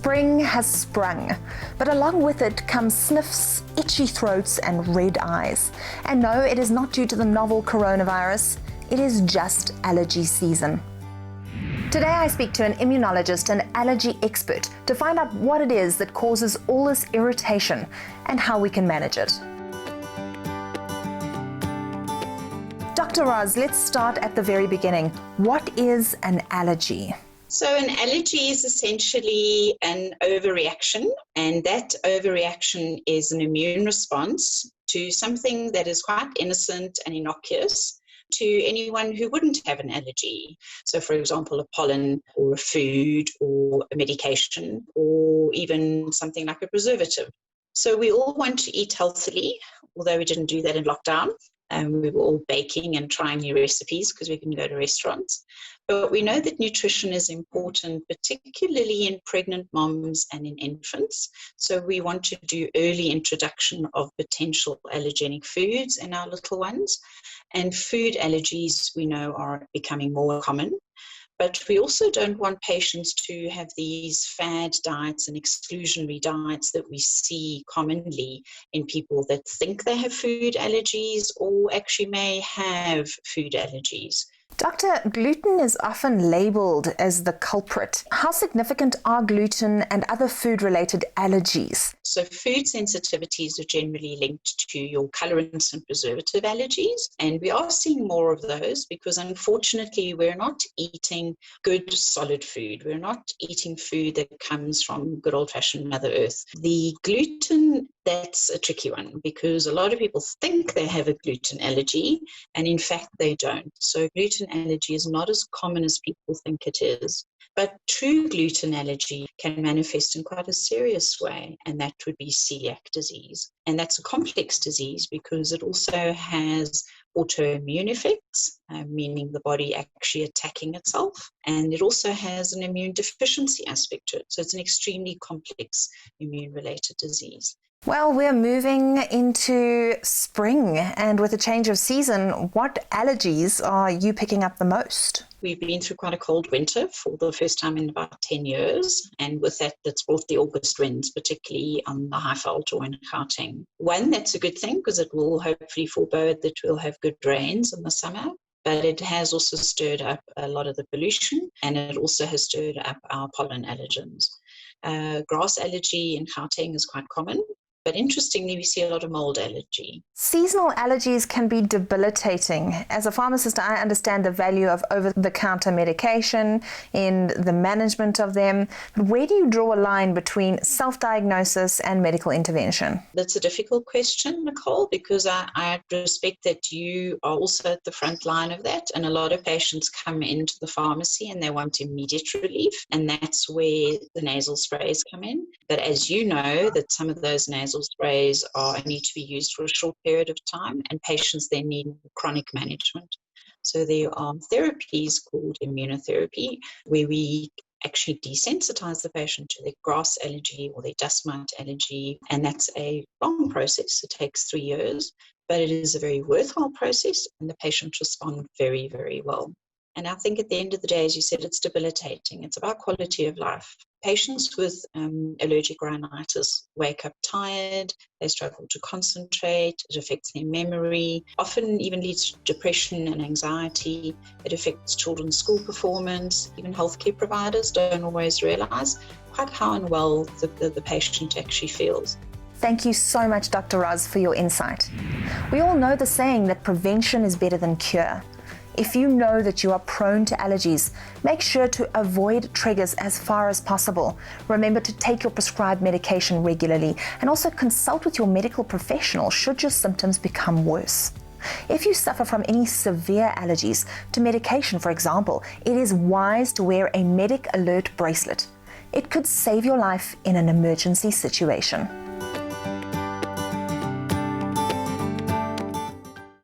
Spring has sprung, but along with it come sniffs, itchy throats, and red eyes. And no, it is not due to the novel coronavirus, it is just allergy season. Today I speak to an immunologist and allergy expert to find out what it is that causes all this irritation and how we can manage it. Dr. Roz, let's start at the very beginning. What is an allergy? So an allergy is essentially an overreaction, and that overreaction is an immune response to something that is quite innocent and innocuous to anyone who wouldn't have an allergy. So for example, a pollen or a food or a medication or even something like a preservative. So we all want to eat healthily, although we didn't do that in lockdown. We were all baking and trying new recipes because we can go to restaurants. But we know that nutrition is important, particularly in pregnant moms and in infants. So we want to do early introduction of potential allergenic foods in our little ones. And food allergies, we know, are becoming more common. But we also don't want patients to have these fad diets and exclusionary diets that we see commonly in people that think they have food allergies or actually may have food allergies. Doctor, gluten is often labeled as the culprit. How significant are gluten and other food-related allergies? So food sensitivities are generally linked to your colorants and preservative allergies, and we are seeing more of those because unfortunately we're not eating good solid food. We're not eating food that comes from good old-fashioned Mother Earth. The gluten, that's a tricky one because a lot of people think they have a gluten allergy and in fact they don't. So gluten allergy is not as common as people think it is. But true gluten allergy can manifest in quite a serious way, and that would be celiac disease. And that's a complex disease because it also has autoimmune effects, meaning the body actually attacking itself. And it also has an immune deficiency aspect to it. So it's an extremely complex immune-related disease. Well, we're moving into spring, and with a change of season, what allergies are you picking up the most? We've been through quite a cold winter for the first time in about 10 years, and with that, that's brought the August winds, particularly on the Highveld or in Gauteng. One, that's a good thing because it will hopefully forebode that we'll have good rains in the summer, but it has also stirred up a lot of the pollution, and it also has stirred up our pollen allergens. Grass allergy in Gauteng is quite common. But interestingly, we see a lot of mold allergy. Seasonal allergies can be debilitating. As a pharmacist, I understand the value of over-the-counter medication in the management of them. But where do you draw a line between self-diagnosis and medical intervention? That's a difficult question, Nicole, because I respect that you are also at the front line of that. And a lot of patients come into the pharmacy and they want immediate relief. And that's where the nasal sprays come in. But as you know, that some of those nasal sprays are only to be used for a short period of time, and patients then need chronic management. So there are therapies called immunotherapy where we actually desensitize the patient to their grass allergy or their dust mite allergy, and that's a long process. It takes 3 years, but it is a very worthwhile process, and the patients respond very, very well. And I think at the end of the day, as you said, it's debilitating. It's about quality of life. Patients with allergic rhinitis wake up tired, they struggle to concentrate, it affects their memory, often even leads to depression and anxiety. It affects children's school performance. Even healthcare providers don't always realize quite how unwell the patient actually feels. Thank you so much, Dr. Roz, for your insight. We all know the saying that prevention is better than cure. If you know that you are prone to allergies, make sure to avoid triggers as far as possible. Remember to take your prescribed medication regularly and also consult with your medical professional should your symptoms become worse. If you suffer from any severe allergies to medication, for example, it is wise to wear a Medic Alert bracelet. It could save your life in an emergency situation.